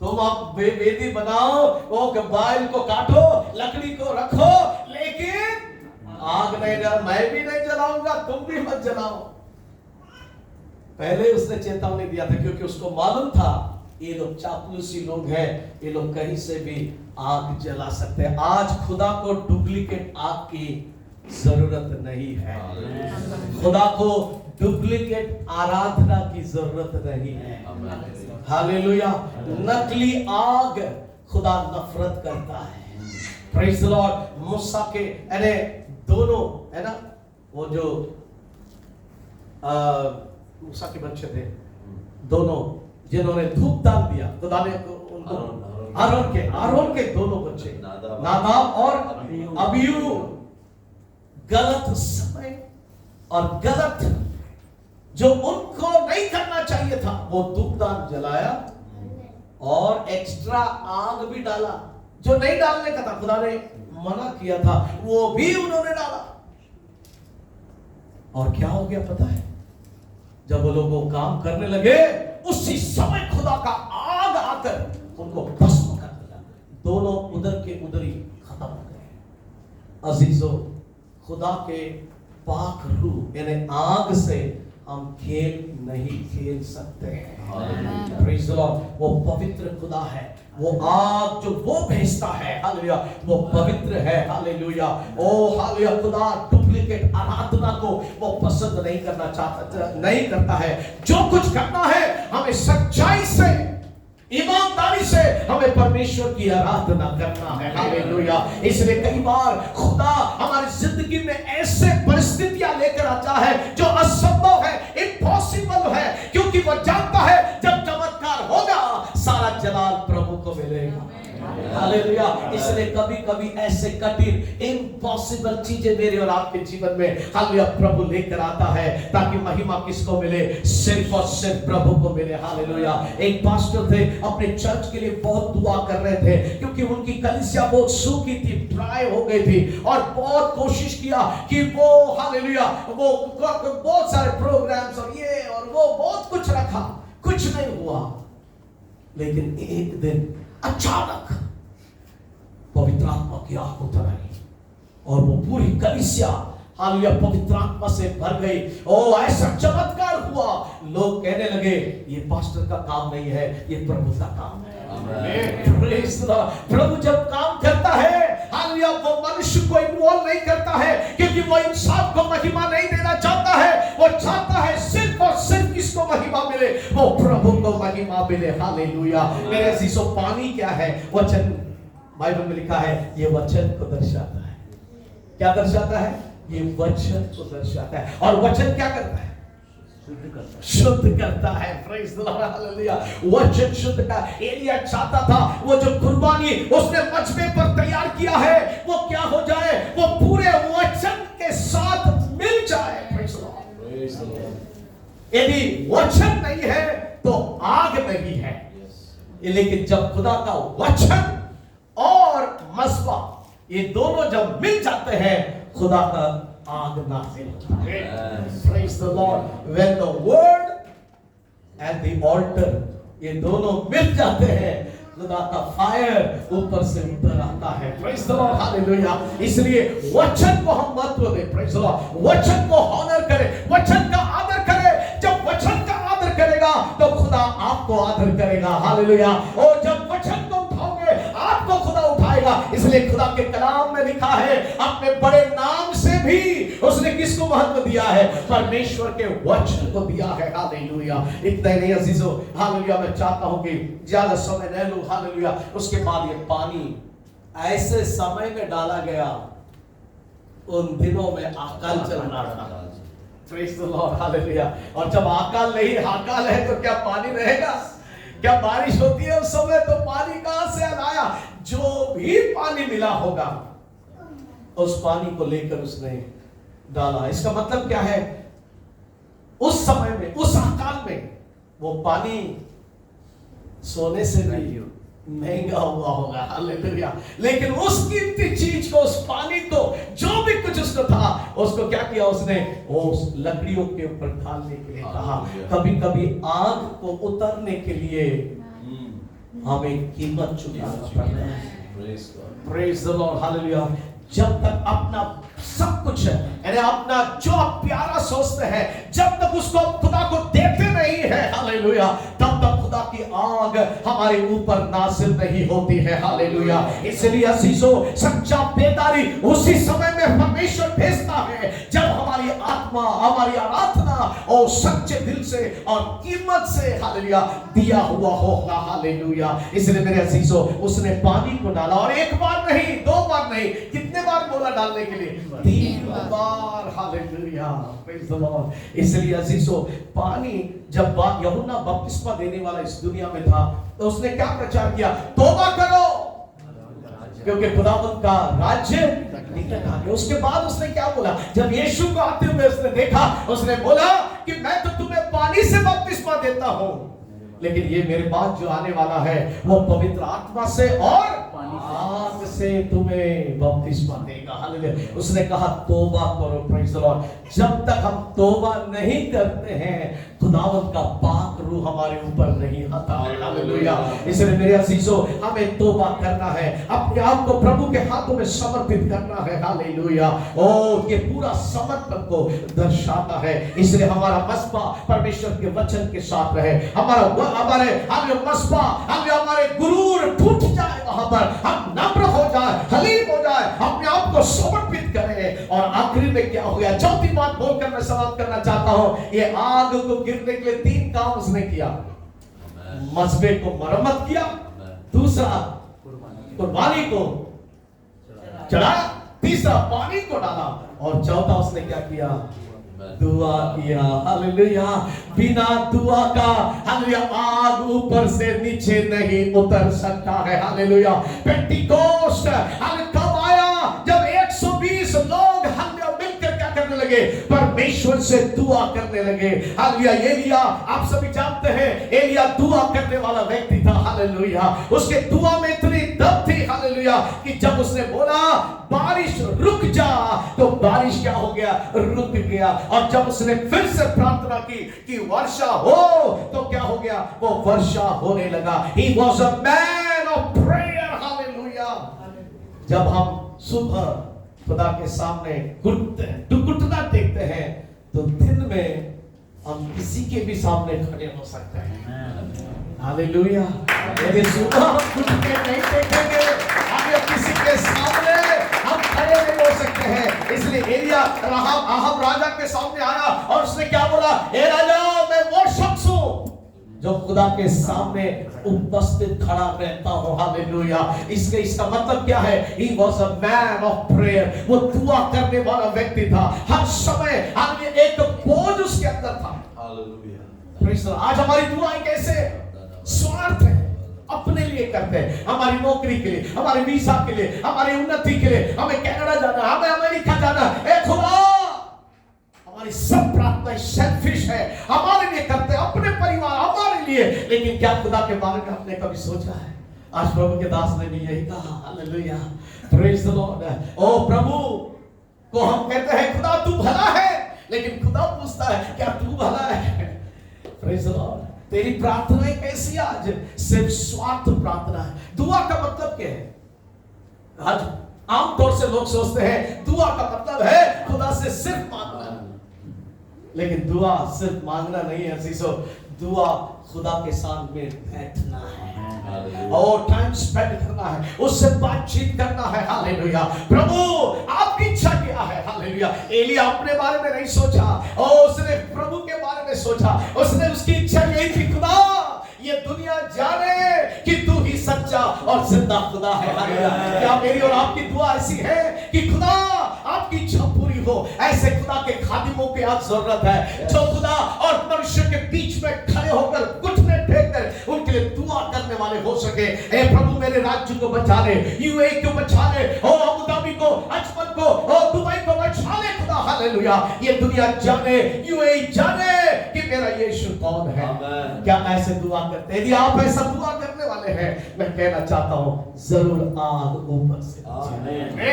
तुम आप वेदी बनाओ, वो बाइल को काटो, लकड़ी को रखो, लेकिन आग नहीं जला, मैं भी नहीं जलाऊंगा, तुम भी मत जलाओ। पहले उसने चेतावनी दिया था, क्योंकि उसको मालूम था ये लोग चापलूसी लोग हैं, ये लोग कहीं से भी आग जला सकते हैं। आज खुदा को डुप्लीकेट आग की जरूरत नहीं है, खुदा को डुप्लीकेट आराधना की जरूरत नहीं है। हालेलुया, नकली आग खुदा नफरत करता है। Praise the Lord. मूसा के यानी दोनों है ना, वो जो मूसा के बच्चे थे दोनों, जिन्होंने धूप दान दिया, खुदा ने उनको आरोन के दोनों बच्चे नादाब और अबीहू गलत समय और गलत जो उनको नहीं करना चाहिए था, वो धूप दान जलाया और एक्स्ट्रा आग भी डाला, जो नहीं डालने का था, खुदा ने मना किया था, वो भी उन्होंने डाला। और क्या हो गया पता है? जब वो लोग वो काम करने लगे, उसी समय खुदा का आग आकर उनको भस्म कर दिया, दोनों उधर के उधर ही खत्म हो गए। अजीजों, खुदा के पाक रूह यानी आग से हम खेल नहीं खेल सकते हैं। Praise the Lord. वो पवित्र खुदा है, वो आग जो वो भेजता है, हालेलुया, वो पवित्र है। हालेलुया, ओ हालेलुया। खुदा डुप्लीकेट आराधना को वो पसंद नहीं करना चाहता, नहीं करता है। जो कुछ करना है हमें सच्चाई से, ईमानदारी से हमें परमेश्वर की आराधना करना है। हालेलुया। इसलिए कई बार खुदा हमारी जिंदगी में ऐसे परिस्थितियां लेकर आता है जो असंभव है, इम्पॉसिबल है, क्योंकि वो जानता है जब चमत्कार होगा सारा जलाल प्रभु को मिलेगा। हालेलुया। इसलिए कभी कभी ऐसे कठिन इम्पॉसिबल चीजें मेरे और आपके जीवन में हालेलुया प्रभु लेकर आता है, ताकि महिमा किसको मिले? सिर्फ और सिर्फ प्रभु को मिले। हालेलुया। एक पास्टर थे, अपने चर्च के लिए बहुत दुआ कर रहे थे, क्योंकि उनकी कलीसिया बहुत सूखी थी, ड्राई हो गई थी, और बहुत कोशिश किया कि वो हालेलुया वो बहुत सारे प्रोग्राम्स और ये और वो बहुत कुछ रखा, कुछ नहीं हुआ। लेकिन एक दिन अचानक पवित्र आत्मा की आग उतर आई और वो पूरी कलीसिया हालेलुया पवित्र आत्मा से भर गई। ओ ऐसा चमत्कार हुआ, लोग कहने लगे ये पास्टर का काम नहीं है, ये प्रभु का काम है। प्रभु जब काम करता है हालेलुया, वो मनुष्य को इन्वॉल्व नहीं करता है, क्योंकि वो इंसान को महिमा नहीं देना चाहता है। वो चाहता है सिर्फ और सिर्फ किसको महिमा मिले? वो प्रभु को महिमा मिले। हालेलुया। मेरे अजीजों, पानी क्या है? वचन, बाइबल में लिखा है ये वचन को दर्शाता है। क्या दर्शाता है? ये वचन को दर्शाता है। और वचन क्या करता है? शुद्ध करता है। Praise the lord, hallelujah. वचन शुद्ध का। एलिया चाहता था वो जो कुर्बानी उसने मजबे पर तैयार किया है वो क्या हो जाए? वो पूरे वचन के साथ मिल जाए। Praise the Lord. यदि वचन नहीं है तो आग नहीं है, लेकिन जब खुदा का वचन और मसबा ये दोनों जब मिल जाते हैं, खुदा का आग नाज़िल होता है। Praise the Lord. When the word and the altar ये दोनों मिल जाते हैं, खुदा का फायर ऊपर से ऊपर आता है। Praise the Lord. Hallelujah. इसलिए वचन को हम महत्व दें। Praise the Lord. वचन को ऑनर करें, वचन का आदर करें। जब वचन का आदर करेगा तो खुदा आपको आदर करेगा। हालेलुया। और जब वचन को उठाओगे आपको खुदा उठाएगा। इसलिए खुदा के कलाम में लिखा है अपने बड़े नाम से भी उसने किसको महत्व दिया है? परमेश्वर के वचन को दिया है। हालेलुया। इतना नहीं अजीजों, हालेलुया, मैं चाहता हूं कि ज्यादा समय न लूं। हालेलुया। उसके बाद ये पानी ऐसे समय में डाला गया, उन दिनों में अकाल चल रहा था। Praise the lord. हालेलुया। और जब अकाल नहीं, अकाल है तो क्या पानी रहेगा? क्या बारिश होती है उस समय? तो पानी कहां से आया? जो भी पानी मिला होगा उस पानी को लेकर उसने डाला। इसका मतलब क्या है? उस समय में, उस अकाल में वो पानी सोने से भी महंगा हुआ होगा। हालेलुया। लेकिन उस कीमती चीज को, उस पानी को, जो भी कुछ उसको था, उसको क्या किया उसने? उस लकड़ियों के ऊपर डालने के लिए कहा। कभी कभी आग को उतरने के लिए हमें कीमत चुकाना पड़ता है। Praise the lord. हालेलुया। जब तक अपना सब कुछ है, यानी अपना जो आप प्यारा सोचते हैं, जब तक उसको खुदा को देते नहीं है, हालेलुया, तब तक खुदा की आग हमारे ऊपर नाज़िल नहीं होती है। हालेलुया। इसलिए अजीजों, सच्चा बेदारी उसी समय में परमेश्वर भेजता है जब हमारी आत्मा, हमारी आराधना और सच्चे दिल से और कीमत से, हालेलुया, दिया हुआ होगा। हालेलुया। इसलिए मेरे अजीजों, उसने पानी को डाला, और एक बार नहीं, दो बार नहीं, कितने बार बोला डालने के लिए? 3 बार। हालेलुया। Praise the Lord. इसलिए अजीजों, पानी जब यूहन्ना बपतिस्मा देने वाला इस दुनिया में था, तो उसने क्या प्रचार किया? तौबा करो, क्योंकि खुदावंद का राज्य निकट आ गया। उसके बाद उसने क्या बोला? जब यीशु को आते हुए उसने देखा, उसने बोला कि मैं तो तुम्हें पानी से बपतिस्मा देता हूं, लेकिन ये मेरे बाद जो आने वाला है वो पवित्र आत्मा से और आग से तुम्हें बपतिस्मा देगा। हालेलुया। उसने कहा तौबा करो। Praise the Lord. जब तक हम तौबा नहीं करते हैं, खुदावंद का पाक रूह हमारे ऊपर नहीं आता। हालेलुया। इसलिए मेरे अजीजों, हमें तौबा करना है, अपने आप को प्रभु के हाथों में समर्पित करना है। हालेलुया। और ये पूरा समर्पण को दर्शाता है। इसलिए हमारा मस्बा परमेश्वर के वचन के साथ रहे। हमारे मस्बा, हमारे गुरूर टूट जाए, वहां पर हम नम्र हो जाए, हलीम हो जाए, अपने आप को समर्पित करें। और आखिरी में क्या हो गया? चौथी बात बोलकर मैं समाप्त करना चाहता हूं। ये आग को गिरने के लिए 3 काम उसने किया। मस्बे को मरम्मत किया, दूसरा कुर्बानी को चढ़ाया, तीसरा पानी को डाला, और चौथा उसने क्या किया? दुआ किया। हालेलुया। बिना दुआ का, हालेलुया, आग ऊपर से नीचे नहीं उतर सकता है। हालेलुया। पेंटिकोस्ट कब आया? जब 120 लोग मिलकर क्या करने लगे? परमेश्वर से दुआ करने लगे। हालेलुया। एलिया, आप सभी जानते हैं, एलिया दुआ करने वाला व्यक्ति था। हालेलुया। उसके दुआ में इतनी दम थी, हालेलुया, कि जब उसने बोला बारिश रुक जा, तो बारिश क्या हो गया? रुक गया। और जब उसने फिर से प्रार्थना की कि वर्षा हो, तो क्या हो गया? वो वर्षा होने लगा। He was a man of prayer. Hallelujah. जब हम सुबह खुदा के सामने घुटना टेकते हैं, तो दिन में हम किसी के भी सामने खड़े हो सकते हैं। हालेलुया। यदि सुबह हम घुटने नहीं टेकेंगे, हम किसी के सामने हम खड़े नहीं हो सकते हैं। इसलिए एलिया अहाब राजा के सामने आया और उसने क्या बोला? ए राजा, मैं वो शख्स हूं जो खुदा के सामने उपस्थित खड़ा रहता हूं। हालेलुया। इसका मतलब क्या है? He was a man of prayer. वो दुआ करने वाला व्यक्ति था। हर समय एक बोझ उसके अंदर था। हालेलुया। आज हमारी दुआएं कैसे? स्वार्थ है, अपने लिए करते हैं, हमारी नौकरी के लिए, हमारे वीजा के लिए, हमारी उन्नति के लिए, हमें कनाडा जाना, हमें अमेरिका जाना। ए खुदा, हमारी सब प्रार्थना सेल्फिश है, हमारे लिए करते हैं, अपने परिवार, हमारे लिए। लेकिन क्या खुदा के बारे में आपने कभी सोचा है? आज प्रभु के दास ने भी यही कहा। हालेलुया। Praise the Lord. ओ प्रभु को हम कहते हैं खुदा तू भला है, लेकिन खुदा पूछता है क्या तू भला है? Praise the Lord. तेरी प्रार्थनाएं कैसी? आज सिर्फ स्वार्थ प्रार्थना है। दुआ का मतलब क्या है? आज आमतौर से लोग सोचते हैं दुआ का मतलब है खुदा से सिर्फ मांगना, लेकिन दुआ सिर्फ मांगना नहीं है। दुआ खुदा के साथ में बैठना है और टाइम स्पेंड करना है, उससे बातचीत करना है। हालेलुया। प्रभु आपकी इच्छा क्या है? हालेलुया। एलिया अपने बारे में नहीं सोचा और उसने प्रभु के बारे में सोचा। उसने उसकी इच्छा यही थी, खुदा ये दुनिया जाने कि तू ही सच्चा और जिंदा खुदा है। हालेलुया। क्या मेरी और आपकी दुआ ऐसी है कि खुदा आपकी इच्छा पूरी हो? ऐसे खुदा के खादिमों की आज जरूरत है जो खुदा और मनुष्य के बीच में खड़े होकर घुटने टेक कर उनके लिए दुआ करने वाले हो सके। ए प्रभु मेरे राज्य को बचा ले, यूएई को बचा ले, ओ अबू धाबी को, अजमन को, ओ दुबई को बचा ले खुदा। हालेलुया। ये दुनिया जाने, यूएई जाने कि मेरा यीशु कौन है। क्या ऐसे दुआ करते? यदि आप ऐसा दुआ करने वाले हैं, मैं कहना चाहता हूं जरूर आग ऊपर से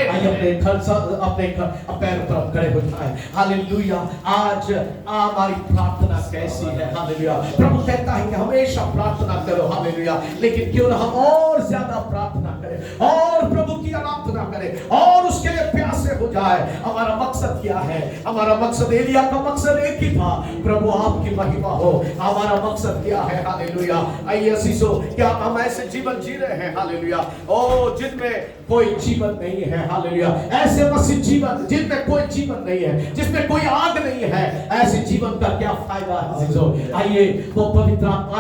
आइए अपने पैर पर खड़े हो जाए। हालेलुया। आज हमारी प्रार्थना कैसी है? हालेलुया। प्रभु कहता है कि हमेशा प्रार्थना करो। हालेलुया। लेकिन क्यों ना हम और ज्यादा प्रार्थना करें और प्रभु की आराधना करें और उसके लिए प्यासे हो जाए। हमारा मकसद क्या है? हमारा मकसद, एलिया का मकसद एक ही था, प्रभु आपकी महिमा हो। हमारा मकसद क्या है? हालेलुया। आइए असीसो, क्या हम ऐसे जीवन जी रहे हैं? हालेलुया। ओ जिनमें कोई जीवन नहीं है। हालेलुया। ऐसे मसीह जीवन जिनमें कोई जीवन नहीं है, जिसमें कोई आग नहीं है, ऐसे जीवन का क्या फायदा है? आइए वो पवित्र आत्मा